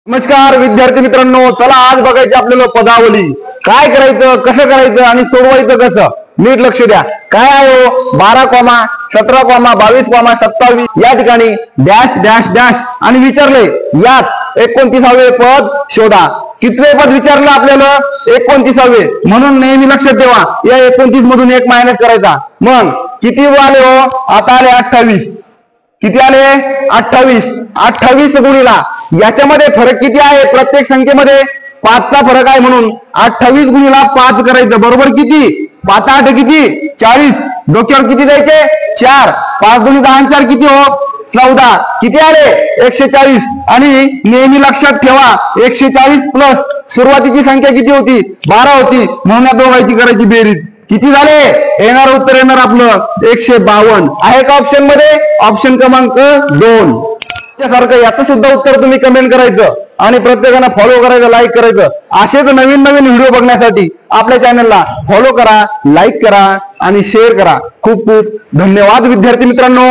नमस्कार विद्यार्थी मित्रांनो, चला आज बघायची आपल्याला पदावली. काय करायचं, कसं करायचं आणि सोडवायचं कसं, नीट लक्ष द्या. काय आहे 12, 17, 22, 27 या ठिकाणी डॅश डॅश डॅश आणि विचारले यात 29वे पद शोधा. कितवे पद विचारलं आपल्याला? 29वे. म्हणून नेहमी लक्षात ठेवा, या 29 मधून 1 मायनस करायचा. मग किती आले हो? आता आले 28. किती आले? 28. 28 गुणिला याच्यामध्ये फरक किती आहे? प्रत्येक संख्येमध्ये 5चा फरक आहे, म्हणून 28 गुणिला 5 करायचं. बरोबर किती? 5 8 किती? 40. डोक्यावर किती द्यायचे? 4. 5 गुणिले 10 4 किती हो? 14. किती आले? 140. आणि नेहमी लक्षात ठेवा, 140 प्लस सुरुवातीची संख्या किती होती? 12 होती, म्हणून या दोघांची करायची बेरीज. किती झाले? येणार उत्तर येणार आपलं 152. आहे का ऑप्शन मध्ये? ऑप्शन क्रमांक 2 सारखं याचं सुद्धा उत्तर तुम्ही कमेंट करायचं आणि प्रत्येकानं फॉलो करायचं, लाईक करायचं. असेच नवीन नवीन व्हिडिओ बघण्यासाठी आपल्या चॅनलला फॉलो करा, लाईक करा आणि शेअर करा. खूप खूप धन्यवाद विद्यार्थी मित्रांनो.